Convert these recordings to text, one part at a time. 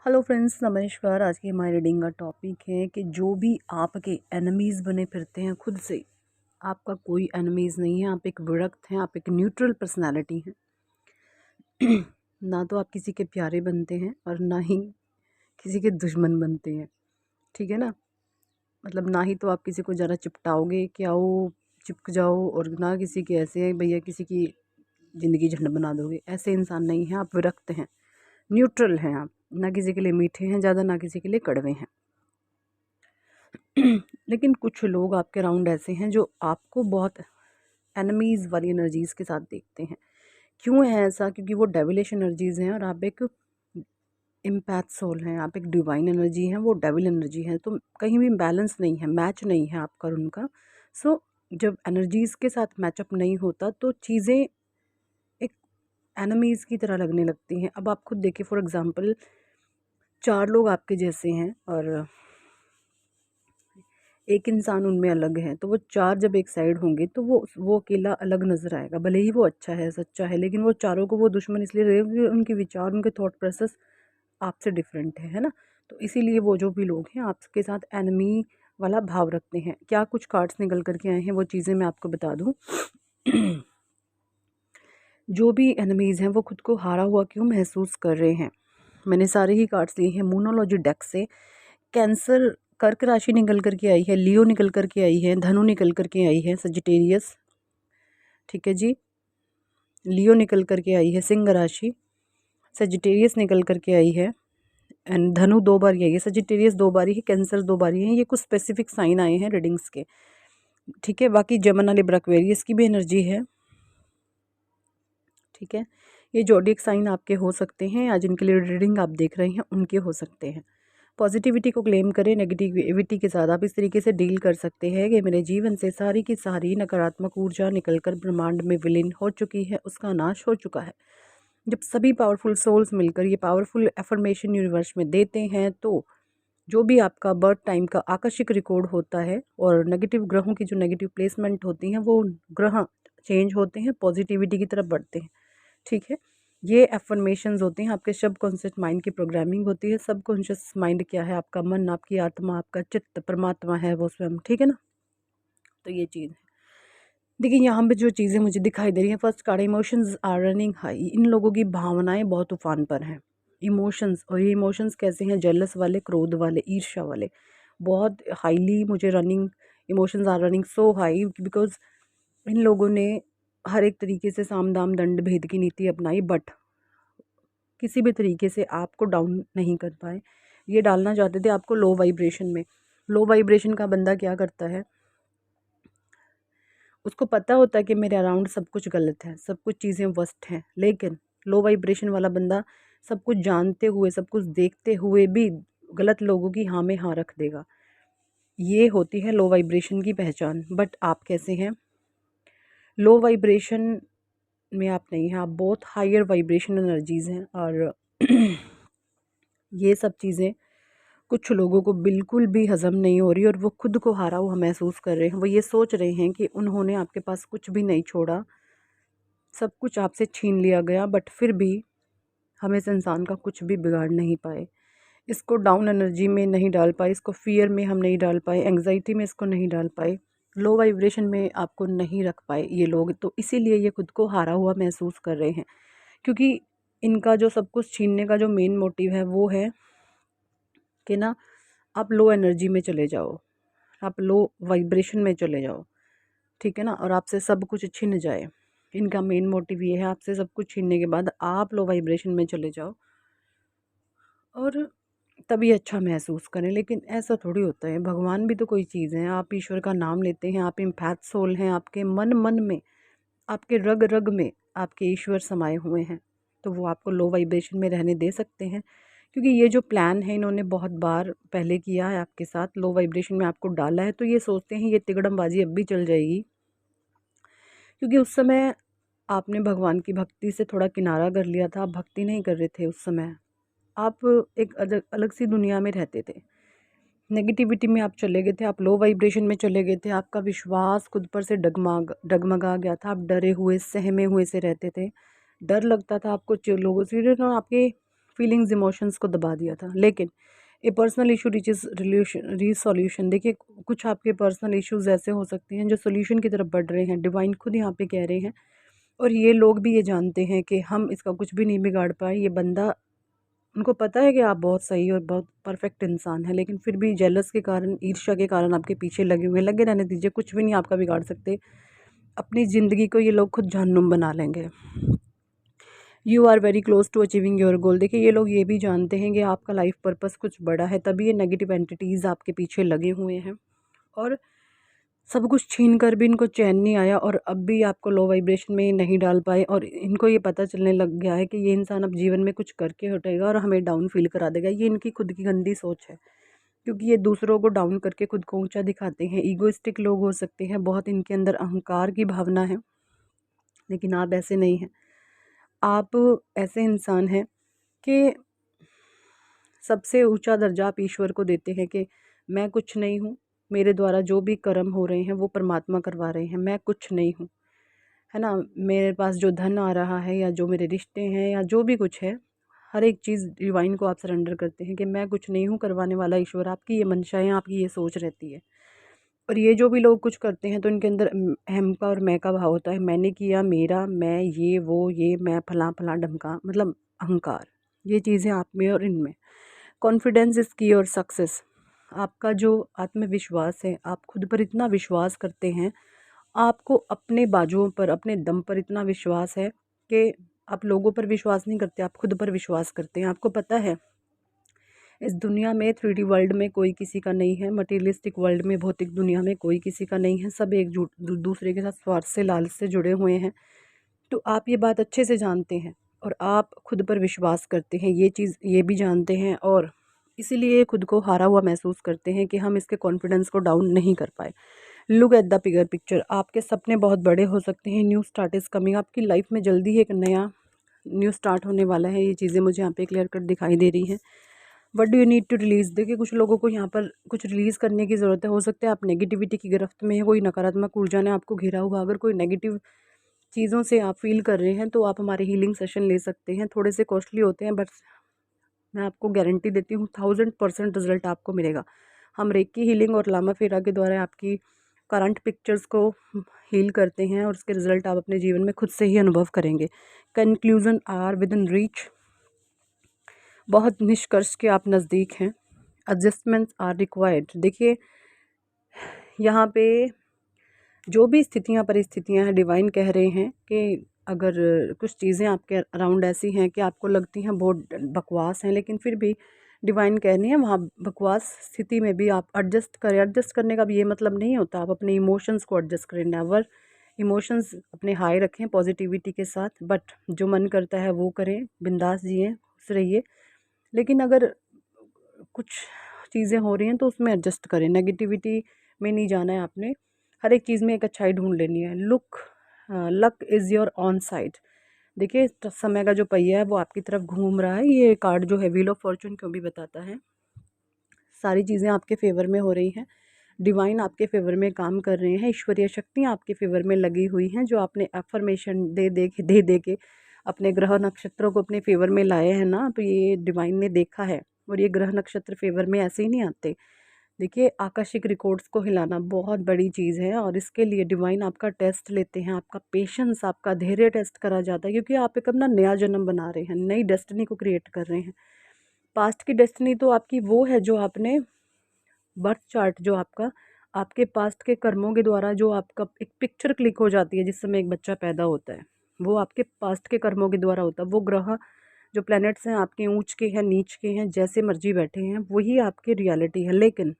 Hello friends, नमस्कार। आज की हमारी रीडिंग का टॉपिक है कि जो भी आपके एनिमीज़ बने फिरते हैं खुद से, आपका कोई एनिमीज़ नहीं है। आप एक विरक्त हैं, आप एक न्यूट्रल पर्सनालिटी हैं। ना तो आप किसी के प्यारे बनते हैं और ना ही किसी के दुश्मन बनते हैं, ठीक है ना। मतलब ना ही तो आप किसी को ज़रा चिपटाओगे कि आओ चिपक जाओ, और ना किसी के ऐसे भैया किसी की ज़िंदगी झंड बना दोगे। ऐसे इंसान नहीं हैं, आप विरक्त हैं, न्यूट्रल हैं आप। ना किसी के लिए मीठे हैं ज़्यादा, ना किसी के लिए कड़वे हैं। लेकिन कुछ लोग आपके अराउंड ऐसे हैं जो आपको बहुत एनिमीज़ वाली एनर्जीज़ के साथ देखते हैं। क्यों है ऐसा? क्योंकि वो डेविलिश एनर्जीज़ हैं और आप एक इम्पैथ सोल हैं, आप एक डिवाइन एनर्जी हैं, वो डेविल एनर्जी है। तो कहीं भी बैलेंस नहीं है, मैच नहीं है आपका और उनका। सो जब एनर्जीज़ के साथ मैचअप नहीं होता तो चीज़ें एक एनिमीज़ की तरह लगने लगती हैं। अब आप खुद देखिए, फॉर एग्ज़ाम्पल 4 लोग आपके जैसे हैं और एक इंसान उनमें अलग है, तो वो 4 जब एक साइड होंगे तो वो अकेला अलग नज़र आएगा। भले ही वो अच्छा है, सच्चा है, लेकिन वो चारों को वो दुश्मन इसलिए रहेगा क्योंकि उनके विचार, उनके थॉट प्रोसेस आपसे डिफरेंट है ना? तो इसीलिए वो जो भी लोग हैं आपके साथ एनिमी वाला भाव रखते हैं। क्या कुछ कार्ड्स निकल कर के आए हैं वो चीज़ें मैं आपको बता दूँ। जो भी एनिमीज़ हैं वो खुद को हारा हुआ क्यों महसूस कर रहे हैं? मैंने सारे ही कार्ड्स लिए हैं मूनोलॉजी डेक से। कैंसर, कर्क राशि निकल कर के आई है, लियो निकल कर के आई है, धनु निकल कर के आई है, सजिटेरियस, ठीक है जी, लियो निकल कर के आई है, सिंह राशि, सजिटेरियस निकल कर के आई है, एंड धनु 2 बार आई है, सजिटेरियस 2 बारी है, कैंसर 2 बारी है। ये कुछ स्पेसिफिक साइन आए हैं रीडिंग्स के, ठीक है। बाकी जमना, लिब्रा, एक्वेरियस की भी एनर्जी है, ठीक है। ये ज़ोडिएक साइन आपके हो सकते हैं, या जिनके लिए रीडिंग आप देख रहे हैं उनके हो सकते हैं। पॉजिटिविटी को क्लेम करें, नेगेटिविटी के साथ आप इस तरीके से डील कर सकते हैं कि मेरे जीवन से सारी की सारी नकारात्मक ऊर्जा निकलकर ब्रह्मांड में विलीन हो चुकी है, उसका नाश हो चुका है। जब सभी पावरफुल सोल्स मिलकर ये पावरफुल एफर्मेशन यूनिवर्स में देते हैं तो जो भी आपका बर्थ टाइम का आकस्मिक रिकॉर्ड होता है और नेगेटिव ग्रहों की जो नेगेटिव प्लेसमेंट होती हैं वो ग्रह चेंज होते हैं, पॉजिटिविटी की तरफ बढ़ते हैं, ठीक है। ये एफर्मेशंस होते हैं, आपके सबकॉन्शियस माइंड की प्रोग्रामिंग होती है। सबकॉन्शियस माइंड क्या है? आपका मन, आपकी आत्मा, आपका चित्त, परमात्मा है वो स्वयं, ठीक है ना। तो ये चीज़ है। देखिए यहाँ पे जो चीज़ें मुझे दिखाई दे रही हैं, first card emotions are running high. इन लोगों की भावनाएं बहुत तूफान पर हैं, इमोशंस। और ये इमोशंस कैसे हैं? जेलस वाले, क्रोध वाले, ईर्ष्या वाले, बहुत हाईली मुझे running emotions are running so high, because इन लोगों ने हर एक तरीके से साम दाम दंड भेद की नीति अपनाई, बट किसी भी तरीके से आपको डाउन नहीं कर पाए। ये डालना चाहते थे आपको लो वाइब्रेशन में। लो वाइब्रेशन का बंदा क्या करता है? उसको पता होता है कि मेरे अराउंड सब कुछ गलत है, सब कुछ चीज़ें वर्स्ट हैं, लेकिन लो वाइब्रेशन वाला बंदा सब कुछ जानते हुए, सब कुछ देखते हुए भी गलत लोगों की हाँ में हाँ रख देगा। ये होती है लो वाइब्रेशन की पहचान। बट आप कैसे हैं? लो वाइब्रेशन में आप नहीं हैं, आप बहुत हायर वाइब्रेशन एनर्जीज़ हैं। और ये सब चीज़ें कुछ लोगों को बिल्कुल भी हज़म नहीं हो रही और वो खुद को हारा हुआ महसूस कर रहे हैं। वो ये सोच रहे हैं कि उन्होंने आपके पास कुछ भी नहीं छोड़ा, सब कुछ आपसे छीन लिया गया, बट फिर भी हम इस इंसान का कुछ भी बिगाड़ नहीं पाए। इसको डाउन एनर्जी में नहीं डाल पाए, इसको फ़ियर में हम नहीं डाल पाए, एंग्जाइटी में इसको नहीं डाल पाए, लो वाइब्रेशन में आपको नहीं रख पाए ये लोग। तो इसीलिए ये खुद को हारा हुआ महसूस कर रहे हैं, क्योंकि इनका जो सब कुछ छीनने का जो मेन मोटिव है वो है कि ना, आप लो एनर्जी में चले जाओ, आप लो वाइब्रेशन में चले जाओ, ठीक है ना, और आपसे सब कुछ छिन जाए। इनका मेन मोटिव ये है, आपसे सब कुछ छीनने के बाद आप लो वाइब्रेशन में चले जाओ और तभी अच्छा महसूस करें। लेकिन ऐसा थोड़ी होता है, भगवान भी तो कोई चीज़ है। आप ईश्वर का नाम लेते हैं, आप इम्पैथ सोल हैं, आपके मन मन में, आपके रग रग में आपके ईश्वर समाये हुए हैं, तो वो आपको लो वाइब्रेशन में रहने दे सकते हैं। क्योंकि ये जो प्लान है इन्होंने बहुत बार पहले किया है आपके साथ, लो वाइब्रेशन में आपको डाला है, तो ये सोचते हैं ये तिकड़मबाजी अब भी चल जाएगी। क्योंकि उस समय आपने भगवान की भक्ति से थोड़ा किनारा कर लिया था, आप भक्ति नहीं कर रहे थे उस समय, आप एक अलग अलग सी दुनिया में रहते थे, नेगेटिविटी में आप चले गए थे, आप लो वाइब्रेशन में चले गए थे, आपका विश्वास खुद पर से डगमगा गया था, आप डरे हुए, सहमे हुए से रहते थे, डर लगता था आपको लोगों से, आपके फीलिंग्स इमोशंस को दबा दिया था। लेकिन ए पर्सनल इशू रीचेस रिसोल्यूशन। देखिए कुछ आपके पर्सनल इश्यूज ऐसे हो सकते हैं जो सोल्यूशन की तरफ बढ़ रहे हैं, डिवाइन खुद यहाँ पे कह रहे हैं। और ये लोग भी ये जानते हैं कि हम इसका कुछ भी नहीं बिगाड़ पाए। ये बंदा, उनको पता है कि आप बहुत सही और बहुत परफेक्ट इंसान हैं, लेकिन फिर भी जेलस के कारण, ईर्ष्या के कारण आपके पीछे लगे हुए हैं। लगे रहने दीजिए, कुछ भी नहीं आपका बिगाड़ सकते। अपनी ज़िंदगी को ये लोग खुद जहन्नुम बना लेंगे। You are very close to achieving your goal. देखिए ये लोग ये भी जानते हैं कि आपका लाइफ पर्पस कुछ बड़ा है, तभी ये नेगेटिव एंटिटीज़ आपके पीछे लगे हुए हैं। और सब कुछ छीन कर भी इनको चैन नहीं आया, और अब भी आपको लो वाइब्रेशन में नहीं डाल पाए। और इनको ये पता चलने लग गया है कि ये इंसान अब जीवन में कुछ करके हटेगा और हमें डाउन फील करा देगा। ये इनकी खुद की गंदी सोच है, क्योंकि ये दूसरों को डाउन करके खुद को ऊंचा दिखाते हैं। ईगोइस्टिक लोग हो सकते हैं, बहुत इनके अंदर अहंकार की भावना है, लेकिन आप ऐसे नहीं हैं। आप ऐसे इंसान हैं कि सबसे ऊंचा दर्जा आप ईश्वर को देते हैं कि मैं कुछ नहीं हूँ, मेरे द्वारा जो भी कर्म हो रहे हैं वो परमात्मा करवा रहे हैं, मैं कुछ नहीं हूँ, है ना। मेरे पास जो धन आ रहा है या जो मेरे रिश्ते हैं या जो भी कुछ है, हर एक चीज़ डिवाइन को आप सरेंडर करते हैं कि मैं कुछ नहीं हूँ, करवाने वाला ईश्वर। आपकी ये मंशा है, आपकी ये सोच रहती है। और ये जो भी लोग कुछ करते हैं तो इनके अंदर अहम का और मैं का भाव होता है। मैंने किया, मेरा, मैं, ये वो, ये मैं, फलां फलां ढमका, मतलब अहंकार। ये चीज़ें आप में और इनमें। कॉन्फिडेंस इज़ की और सक्सेस। आपका जो आत्मविश्वास है, आप खुद पर इतना विश्वास करते हैं, आपको अपने बाजुओं पर, अपने दम पर इतना विश्वास है कि आप लोगों पर विश्वास नहीं करते, आप खुद पर विश्वास करते हैं। आपको पता है इस दुनिया में 3D वर्ल्ड में कोई किसी का नहीं है, मटेरियलिस्टिक वर्ल्ड में, भौतिक दुनिया में कोई किसी का नहीं है। सब एक दूसरे के साथ स्वार्थ से, लालच से जुड़े हुए हैं। तो आप ये बात अच्छे से जानते हैं और आप खुद पर विश्वास करते हैं, ये चीज़ ये भी जानते हैं, और इसीलिए खुद को हारा हुआ महसूस करते हैं कि हम इसके कॉन्फिडेंस को डाउन नहीं कर पाए। Look at the bigger picture. आपके सपने बहुत बड़े हो सकते हैं। New start is coming. आपकी लाइफ में जल्दी ही एक नया न्यू स्टार्ट होने वाला है। ये चीज़ें मुझे यहाँ पे क्लियर कट दिखाई दे रही हैं। What do you need to release. देखिए कुछ लोगों को यहाँ पर कुछ रिलीज़ करने की ज़रूरत है। हो सकता है आप नेगेटिविटी की गिरफ्त में है, कोई नकारात्मक ऊर्जा ने आपको घेरा हुआ। अगर कोई नेगेटिव चीज़ों से आप फील कर रहे हैं तो आप हमारे हीलिंग सेशन ले सकते हैं। थोड़े से कॉस्टली होते हैं, बट मैं आपको गारंटी देती हूँ 1000% रिजल्ट आपको मिलेगा। हम रेकी हीलिंग और लामा फेरा के द्वारा आपकी करंट पिक्चर्स को हील करते हैं, और उसके रिजल्ट आप अपने जीवन में खुद से ही अनुभव करेंगे। Conclusion are within reach. बहुत निष्कर्ष के आप नज़दीक हैं। Adjustments are required. देखिए यहाँ पे जो भी स्थितियाँ परिस्थितियाँ हैं, डिवाइन कह रहे हैं कि अगर कुछ चीज़ें आपके अराउंड ऐसी हैं कि आपको लगती हैं बहुत बकवास हैं, लेकिन फिर भी डिवाइन कह रही हैं वहाँ बकवास स्थिति में भी आप एडजस्ट करें। एडजस्ट करने का भी ये मतलब नहीं होता आप अपने इमोशंस को एडजस्ट करें। नेवर इमोशंस अपने हाई रखें पॉजिटिविटी के साथ, बट जो मन करता है वो करें, बिंदास जिए, खुश रहिए। लेकिन अगर कुछ चीज़ें हो रही हैं तो उसमें एडजस्ट करें। नेगेटिविटी में नहीं जाना है आपने, हर एक चीज़ में एक अच्छाई ढूंढ लेनी है। Luck is your on side. देखिए समय का जो पहिया है वो आपकी तरफ घूम रहा है। ये कार्ड जो है व्हील ऑफ फॉर्चून क्यों भी बताता है, सारी चीज़ें आपके फेवर में हो रही हैं। डिवाइन आपके फेवर में काम कर रहे हैं। ईश्वरीय शक्तियाँ आपके फेवर में लगी हुई हैं। जो आपने एफर्मेशन दे के अपने ग्रह नक्षत्रों को अपने फेवर में लाए हैं ना, तो ये डिवाइन ने देखा है। और ये ग्रह नक्षत्र फेवर में ऐसे ही नहीं आते। देखिए आकाशिक रिकॉर्ड्स को हिलाना बहुत बड़ी चीज़ है, और इसके लिए डिवाइन आपका टेस्ट लेते हैं। आपका पेशेंस, आपका धैर्य टेस्ट करा जाता है, क्योंकि आप एक अपना नया जन्म बना रहे हैं, नई डेस्टिनी को क्रिएट कर रहे हैं। पास्ट की डेस्टिनी तो आपकी वो है जो आपने बर्थ चार्ट, जो आपका आपके पास्ट के कर्मों के द्वारा जो आपका एक पिक्चर क्लिक हो जाती है जिस समय एक बच्चा पैदा होता है, वो आपके पास्ट के कर्मों के द्वारा होता है। वो ग्रह जो प्लैनेट्स हैं आपके ऊंच के हैं, नीच के हैं, जैसे मर्जी बैठे हैं, वही आपकी रियलिटी है। लेकिन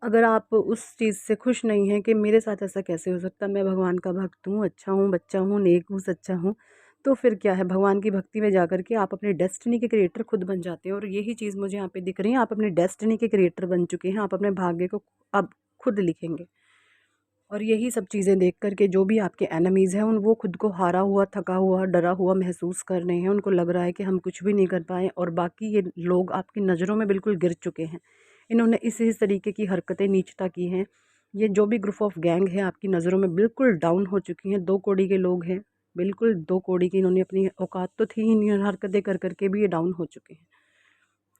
अगर आप उस चीज़ से खुश नहीं हैं कि मेरे साथ ऐसा कैसे हो सकता, मैं भगवान का भक्त हूँ, अच्छा हूँ, बच्चा हूँ, नेक हूँ, सच्चा हूँ, तो फिर क्या है, भगवान की भक्ति में जाकर के आप अपने डेस्टिनी के क्रिएटर खुद बन जाते हैं। और यही चीज़ मुझे यहाँ पे दिख रही है, आप अपने डेस्टिनी के क्रिएटर बन चुके हैं। आप अपने भाग्य को अब खुद लिखेंगे। और यही सब चीज़ें देख कर के जो भी आपके एनिमीज़ हैं, उन वो खुद को हारा हुआ, थका हुआ, डरा हुआ महसूस कर रहे हैं। उनको लग रहा है कि हम कुछ भी नहीं कर पाए, और बाकी ये लोग आपकी नज़रों में बिल्कुल गिर चुके हैं। इन्होंने इस तरीके की हरकतें, नीचता की हैं। ये जो भी ग्रुप ऑफ गैंग है आपकी नज़रों में बिल्कुल डाउन हो चुकी हैं। 2 कौड़ी के लोग हैं, बिल्कुल 2 कौड़ी की इन्होंने अपनी औकात तो थी ही नहीं और हरकतें कर करके भी ये डाउन हो चुके हैं।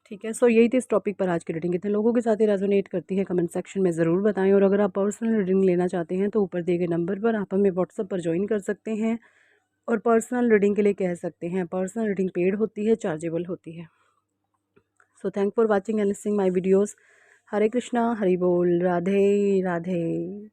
ठीक है, सो यही थी इस टॉपिक पर आज की रीडिंग। कितने लोगों के साथ ये रेजोनेट करती है कमेंट सेक्शन में ज़रूर बताएं। और अगर आप पर्सनल रीडिंग लेना चाहते हैं तो ऊपर दिए गए नंबर पर आप हमें व्हाट्सएप पर ज्वाइन कर सकते हैं और पर्सनल रीडिंग के लिए कह सकते हैं। पर्सनल रीडिंग पेड होती है, चार्जेबल होती है। So thank for watching and listening my videos. Hare Krishna, Hari बोल, राधे राधे।